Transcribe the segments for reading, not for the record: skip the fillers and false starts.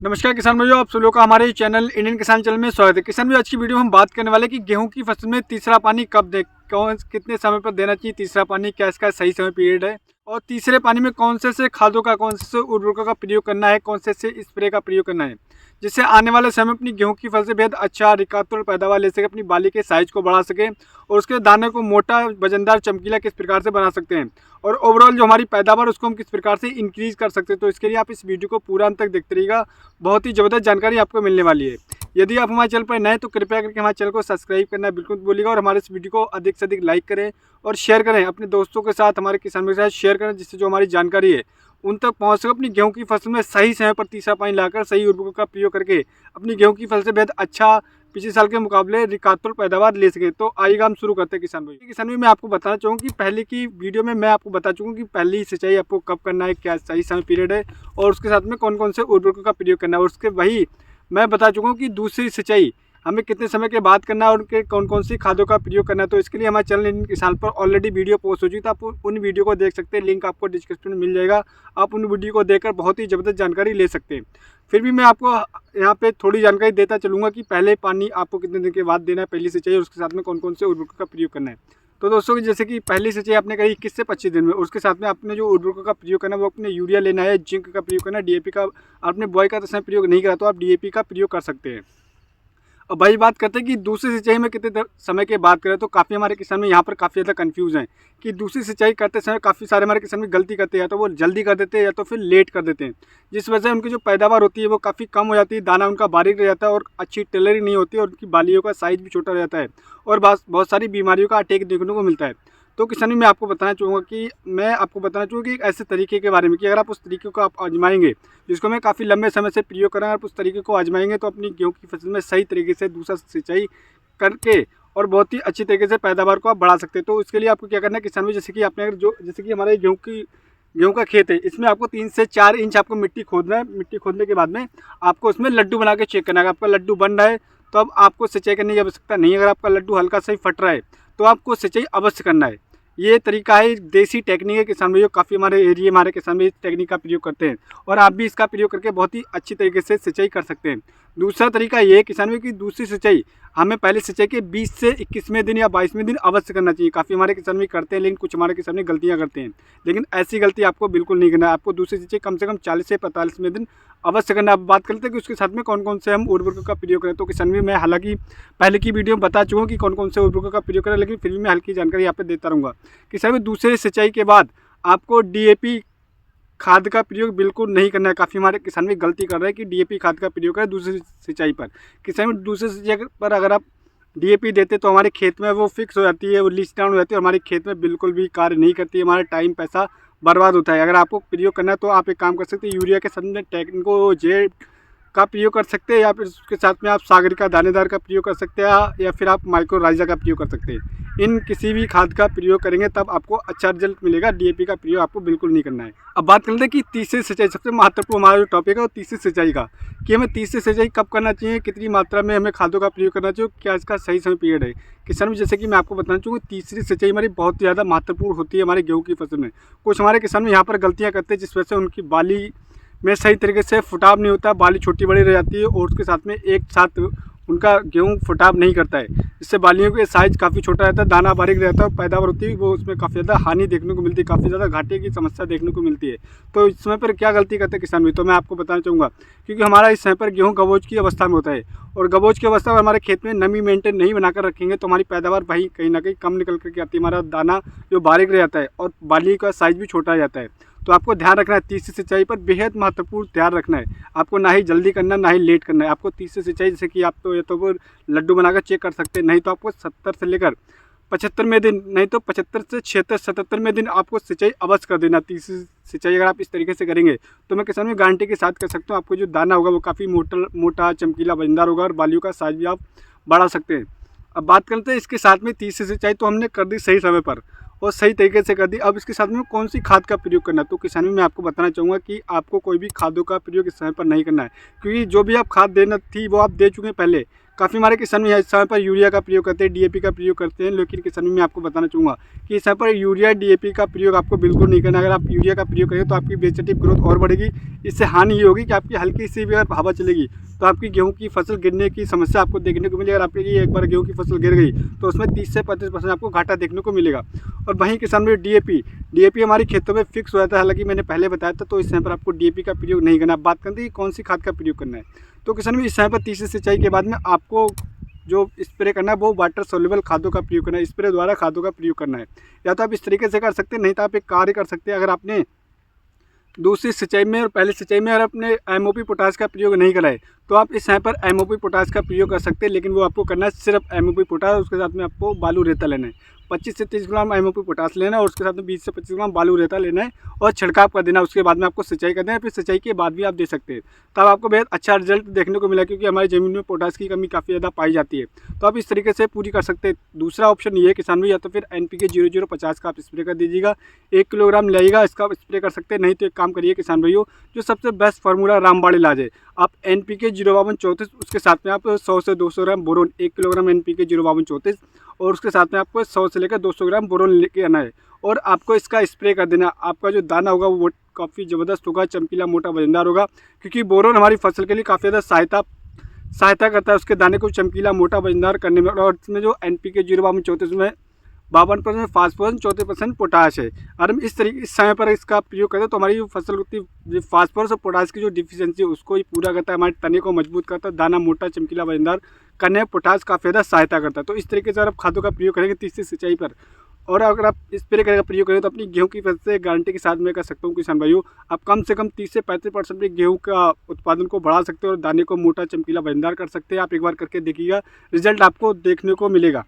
नमस्कार किसान भाइयों, आप सभी लोगों का हमारे चैनल इंडियन किसान चैनल में स्वागत है। किसान भाइयों, आज की वीडियो में हम बात करने वाले कि गेहूं की फसल में तीसरा पानी कब दे, कौन कितने समय पर देना चाहिए तीसरा पानी, क्या इसका सही समय पीरियड है और तीसरे पानी में कौन से खादों का, कौन से उर्वरकों का प्रयोग करना है, कौन से स्प्रे का प्रयोग करना है, जिससे आने वाले समय में अपनी गेहूं की फसल से बेहद अच्छा रिकातुल पैदावार ले सके, अपनी बाली के साइज को बढ़ा सके और उसके दाने को मोटा, वजनदार, चमकीला किस प्रकार से बना सकते हैं और ओवरऑल जो हमारी पैदावार उसको हम किस प्रकार से इंक्रीज कर सकते हैं। तो इसके लिए आप इस वीडियो को पूरा अंत तक देखते रहिएगा, बहुत ही ज़बरदस्त जानकारी आपको मिलने वाली है। यदि आप हमारे चैनल पर नए तो कृपया करके हमारे चैनल को सब्सक्राइब करना बिल्कुल मत भूलिएगा और हमारे इस वीडियो को अधिक से अधिक लाइक करें और शेयर करें, अपने दोस्तों के साथ, हमारे किसानों के साथ शेयर करें, जिससे जो हमारी जानकारी है उन तक पहुँच सके। अपनी गेहूँ की फसल में सही समय पर तीसरा पानी लाकर सही उर्वरकों का प्रयोग करके अपनी गेहूँ की फसल से बेहद अच्छा, पिछले साल के मुकाबले रिकातुल पैदावार ले सके। तो आइएगा हम शुरू करते हैं किसान भाई मैं आपको बताना चाहूँगा कि पहले की वीडियो में मैं आपको बता चुका हूँ कि पहली सिंचाई आपको कब करना है, क्या सही समय पीरियड है और उसके साथ में कौन कौन से उर्वरकों का प्रयोग करना है। और उसके वही मैं बता चुका हूँ कि दूसरी सिंचाई हमें कितने समय के बाद करना है और उनके कौन कौन सी खादों का प्रयोग करना है। तो इसके लिए हमारे चैनल इंडियन किसान पर ऑलरेडी वीडियो पोस्ट हो चुकी है, तो आप उन वीडियो को देख सकते हैं, लिंक आपको डिस्क्रिप्शन में मिल जाएगा। आप उन वीडियो को देखकर बहुत ही ज़बरदस्त जानकारी ले सकते हैं। फिर भी मैं आपको यहाँ पे थोड़ी जानकारी देता चलूँगा कि पहले पानी आपको कितने दिन के बाद देना है पहली सिंचाई और उसके साथ में कौन कौन से उर्वरकों का प्रयोग करना है। तो दोस्तों, जैसे कि पहली सिंचाई आपने करी 21 से 25 दिन में, उसके साथ में आपने जो उर्वरकों का प्रयोग करना है वो अपने यूरिया लेना है, जिंक का प्रयोग करना है, डीएपी का। आपने बॉय का तो प्रयोग नहीं करा तो आप डीएपी का प्रयोग कर सकते हैं। और भाई बात करते हैं कि दूसरी सिंचाई में कितने समय के बाद करें, तो काफ़ी हमारे किसान में यहाँ पर काफ़ी ज़्यादा कंफ्यूज हैं कि दूसरी सिंचाई करते समय काफ़ी सारे हमारे किसान में गलती करते हैं, या तो वो जल्दी कर देते हैं या तो फिर लेट कर देते हैं, जिस वजह से उनकी जो पैदावार होती है वो काफ़ी कम हो जाती है, दाना उनका बारीक रह जाता है और अच्छी टेलरिंग नहीं होती है और उनकी बालियों का साइज़ भी छोटा रह जाता है और बहुत सारी बीमारियों का अटैक देखने को मिलता है। तो किसानी मैं आपको बताना चाहूँगा कि एक ऐसे तरीके के बारे में कि अगर आप उस तरीके को आप आजमाएंगे, जिसको मैं काफ़ी लंबे समय से प्रयोग कर रहा हूँ, आप उस तरीके को आजमाएंगे तो अपनी गेहूँ की फसल में सही तरीके से दूसरा सिंचाई करके और बहुत ही अच्छी तरीके से पैदावार को आप बढ़ा सकते हैं। तो इसके लिए आपको क्या करना है किसान में, जैसे कि आपने जैसे कि हमारे गेहूँ का खेत है, इसमें आपको 3 से 4 इंच आपको मिट्टी खोदना है। मिट्टी खोदने के बाद में आपको उसमें लड्डू बना के चेक करना है। आपका लड्डू बन रहा है तो अब आपको सिंचाई करने की आवश्यकता नहीं है। अगर आपका लड्डू हल्का सा ही फट रहा है तो आपको सिंचाई अवश्य करना है। ये तरीका है, देसी टेक्निक है। किसान भाइयों काफ़ी हमारे किसान भी इस टेक्निक का प्रयोग करते हैं और आप भी इसका प्रयोग करके बहुत ही अच्छी तरीके से सिंचाई कर सकते हैं। दूसरा तरीका ये है किसान भाई की दूसरी सिंचाई हमें पहले सिंचाई के 20 से 21वें दिन या 22वें दिन अवश्य करना चाहिए। काफ़ी हमारे किसान भी करते हैं, लेकिन कुछ हमारे किसान भी गलतियाँ करते हैं, लेकिन ऐसी गलती आपको बिल्कुल नहीं करना है। आपको दूसरी सिंचाई कम से कम 40 से 45वें दिन अवश्य करना। अब बात करते हैं कि उसके साथ में कौन कौन से हम उर्वरकों का प्रयोग करें। तो किसान भी मैं हालांकि पहले की वीडियो में बता चुका हूँ कि कौन कौन से उर्वरकों का प्रयोग करें, लेकिन फिर भी मैं हल्की जानकारी यहाँ पे देता रहूँगा। किसान भी दूसरे सिंचाई के बाद आपको डीएपी खाद का प्रयोग बिल्कुल नहीं करना है। काफ़ी हमारे किसान भी गलती कर रहे हैं कि डीएपी खाद का प्रयोग करें दूसरी सिंचाई पर। किसान भी दूसरी सिंचाई पर अगर आप डीएपी देते तो हमारे खेत में वो फिक्स हो जाती है, वो लीच डाउन हो जाती है और हमारे खेत में बिल्कुल भी कार्य नहीं करती है, हमारा टाइम पैसा बर्बाद होता है। अगर आपको प्रयोग करना है तो आप एक काम कर सकते हैं, यूरिया के साथ में टेक्निको जेड का प्रयोग कर सकते हैं या फिर उसके साथ में आप सागरिका दानेदार का प्रयोग कर सकते हैं या फिर आप माइक्रोराइजा का प्रयोग कर सकते हैं। इन किसी भी खाद का प्रयोग करेंगे तब आपको अच्छा रिजल्ट मिलेगा। डीएपी का प्रयोग आपको बिल्कुल नहीं करना है। अब बात करते हैं कि तीसरी सिंचाई, सबसे महत्वपूर्ण हमारा जो टॉपिक है वो तीसरी सिंचाई का, कि हमें तीसरी सिंचाई कब करना चाहिए, कितनी मात्रा में हमें खादों का प्रयोग करना चाहिए, क्या इसका सही समय पीरियड है। किसान भी जैसे कि मैं आपको बताना चाहूँगा तीसरी सिंचाई हमारी बहुत ज़्यादा महत्वपूर्ण होती है हमारे गेहूँ की फसल में। कुछ हमारे किसान में यहाँ पर गलतियाँ करते हैं जिस वजह से उनकी बाली में सही तरीके से फुटाव नहीं होता, बाली छोटी बड़ी रह जाती है और उसके साथ में एक साथ उनका गेहूँ फुटाव नहीं करता है, इससे बालियों के साइज़ काफ़ी छोटा रहता है, दाना बारीक रहता है और पैदावार होती है वो उसमें काफ़ी ज़्यादा हानि देखने को मिलती है, काफ़ी ज़्यादा घाटे की समस्या देखने को मिलती है। तो इस समय पर क्या गलती करते हैं किसान भी, तो मैं आपको बताना चाहूँगा क्योंकि हमारा इस समय पर गेहूँ गबोज की अवस्था में होता है और गबोज की अवस्था में हमारे खेत में नमी मेंटेन नहीं बनाकर रखेंगे तो हमारी पैदावार वही कहीं ना कहीं कम निकल करके आती है, हमारा दाना जो बारीक रह जाता है और बाली का साइज़ भी छोटा रहता है। तो आपको ध्यान रखना है तीसरी सिंचाई पर बेहद महत्वपूर्ण ध्यान रखना है। आपको ना ही जल्दी करना ना ही लेट करना है। आपको तीसरी सिंचाई जैसे कि आप तो ये तो वो लड्डू बनाकर चेक कर सकते हैं, नहीं तो आपको 70 से लेकर 75वें दिन, नहीं तो 75 से 76 77वें दिन आपको सिंचाई अवश्य कर देना। तीसरी सिंचाई अगर आप इस तरीके से करेंगे तो मैं किसान में गारंटी के साथ कर सकता हूँ आपको जो दाना होगा वो काफ़ी मोटा चमकीला वजनदार होगा और बालियों का साइज भी आप बढ़ा सकते हैं। अब बात करते हैं इसके साथ में तीसरी सिंचाई तो हमने कर दी सही समय पर और सही तरीके से कर दी। अब इसके साथ में कौन सी खाद का प्रयोग करना है, तो किसान में मैं आपको बताना चाहूँगा कि आपको कोई भी खादों का प्रयोग इस समय पर नहीं करना है, क्योंकि जो भी आप खाद देना थी वो आप दे चुके हैं पहले। काफ़ी हमारे किसान भी इस समय पर यूरिया का प्रयोग करते हैं, डीएपी का प्रयोग करते हैं, लेकिन किसान भी मैं आपको बताना चाहूँगा कि इस समय पर यूरिया डीएपी का प्रयोग आपको बिल्कुल नहीं करना। अगर आप यूरिया का प्रयोग करेंगे तो आपकी वेजिटेटिव ग्रोथ और बढ़ेगी। इससे हानि ये होगी कि आपकी हल्की सी भी अगर हवा चलेगी तो आपकी गेहूं की फसल गिरने की समस्या आपको देखने को मिलेगी। अगर आपकी एक बार गेहूं की फसल गिर गई तो उसमें 30 से 35% आपको घाटा देखने को मिलेगा। और वहीं किसान में डीएपी हमारे खेतों में फिक्स हो जाता है। हालांकि मैंने पहले बताया था, तो इस समय पर आपको डीएपी का प्रयोग नहीं करना। बात करते हैं कि कौन सी खाद का प्रयोग करना है, तो किसान में इस समय पर तीसरी सिंचाई के बाद में आपको जो स्प्रे करना है वो वाटर सोल्यूबल खादों का प्रयोग करना है, स्प्रे द्वारा खादों का प्रयोग करना है। या तो आप इस तरीके से कर सकते हैं, नहीं तो आप एक कार्य कर सकते हैं। अगर आपने दूसरी सिंचाई में और पहली सिंचाई में अगर आपने एमओपी पोटास का प्रयोग नहीं करा है तो आप इस समय पर एमओपी पोटास का प्रयोग कर सकते हैं, लेकिन वो आपको करना है सिर्फ एमओपी पोटास। उसके साथ में आपको बालू रेता लेना है, 25 से 30 ग्राम एमओपी पोटास लेना है और उसके साथ में 20 से 25 ग्राम बालू रेता लेना है और छिड़काव कर देना। उसके बाद में आपको सिंचाई करना है, फिर सिंचाई के बाद भी आप दे सकते हैं, तब आपको बेहद अच्छा रिजल्ट देखने को मिला, क्योंकि हमारी ज़मीन में पोटास की कमी काफ़ी ज़्यादा पाई जाती है। तो आप इस तरीके से पूरी कर सकते हैं। दूसरा ऑप्शन ये है किसान भी, या तो फिर NPK 0050 का आप स्प्रे कर दीजिएगा, 1 किलोग्राम लगेगा, इसका आप स्प्रे कर सकते हैं। नहीं तो एक काम करिए किसान भाइयों, जो सबसे बेस्ट फार्मूला रामबाड़ इलाज है, आप NPK 05234 उसके साथ में आप 100 से 200 ग्राम बोरोन, 1 किलोग्राम NPK 05234 और उसके साथ में आपको 100 से लेकर 200 ग्राम बोरोन लेके आना है और आपको इसका स्प्रे कर देना। आपका जो दाना होगा वो काफ़ी ज़बरदस्त होगा, चमकीला, मोटा, वजनदार होगा, क्योंकि बोरोन हमारी फसल के लिए काफ़ी ज़्यादा सहायता करता है उसके दाने को चमकीला, मोटा, वजनदार करने में। और इसमें जो NPK 05234 में 52% फास्फोरस, 34% पोटाश है। और हम इस समय पर इसका प्रयोग करते हैं तो हमारी जो फसल होती है फास्फोरस और पोटाश की जो डिफिशियंसी है उसको ही पूरा करता है, हमारे तने को मजबूत करता है, दाना मोटा, चमकीला, वजनदार करने में पोटाश काफ़ी ज़्यादा सहायता करता है। तो इस तरीके से अगर आप खादों का प्रयोग करेंगे तीसरी सिंचाई पर, और अगर आप स्प्रे का प्रयोग करें तो अपनी गेहूं की फसल से गारंटी के साथ मैं कह सकता हूं किसान भाइयों, आप कम से कम 30 से 35% भी गेहूं का उत्पादन को बढ़ा सकते हैं और दाने को मोटा, चमकीला, वजनदार कर सकते हैं। आप एक बार करके देखिएगा, रिजल्ट आपको देखने को मिलेगा।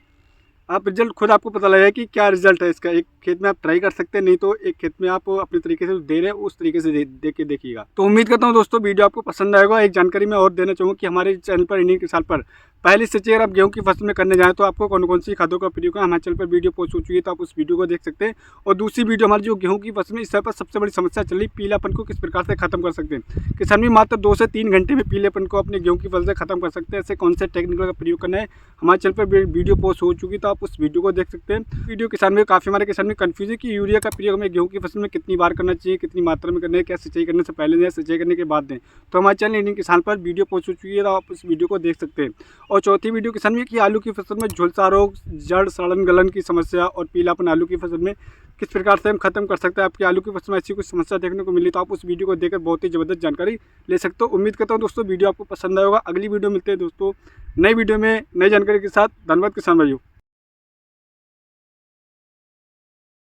आप रिजल्ट खुद आपको पता लगेगा कि क्या रिजल्ट है इसका। एक खेत में आप ट्राई कर सकते हैं, नहीं तो एक खेत में आप अपने तरीके से दे रहे हैं उस तरीके से दे के देखिएगा। तो उम्मीद करता हूं दोस्तों वीडियो आपको पसंद आएगा। एक जानकारी मैं और देना चाहूँगा कि हमारे चैनल पर इंडियन किसान पर पहली सिंचाई अगर आप गेहूं की फसल में करने जाएँ तो आपको कौन सी खादों का प्रयोग करना, हमारे चैनल पर वीडियो पोस्ट हो चुकी है, तो आप उस वीडियो को देख सकते हैं। और दूसरी वीडियो हमारी जो गेहूं की फसल में इस समय पर सबसे बड़ी समस्या चल रही, पीलापन को किस प्रकार से खत्म कर सकते हैं। किसान भी मात्र 2 से 3 घंटे में पीलेपन को अपने गेहूं की फसल से खत्म कर सकते हैं। ऐसे कौन से टेक्निकल का प्रयोग करना है, हमारे चैनल पर वीडियो पोस्ट हो चुकी है, तो आप उस वीडियो को देख सकते हैं। वीडियो किसान में काफ़ी हमारे किसान में कन्फ्यूज है कि यूरिया का प्रयोग हमें गेहूं की फसल में कितनी बार करना चाहिए, कितनी मात्रा में करना है, क्या सिंचाई करने से पहले दें, सिंचाई करने के बाद दें। तो हमारे चैनल इंडियन किसान पर वीडियो पोस्ट हो चुकी है, तो आप उस वीडियो को देख सकते हैं। और चौथी वीडियो किसान में कि आलू की फसल में झुलसा रोग, जड़ सड़न गलन की समस्या और पीलापन आलू की फसल में किस प्रकार से हम खत्म कर सकते हैं। आपकी आलू की फसल में ऐसी कुछ समस्या देखने को मिली तो आप उस वीडियो को देखकर बहुत ही ज़बरदस्त जानकारी ले सकते हो। उम्मीद करता हूँ दोस्तों वीडियो आपको पसंद आएगा। अगली वीडियो मिलते हैं दोस्तों नई वीडियो में नई जानकारी के साथ। धन्यवाद किसान भाइयों।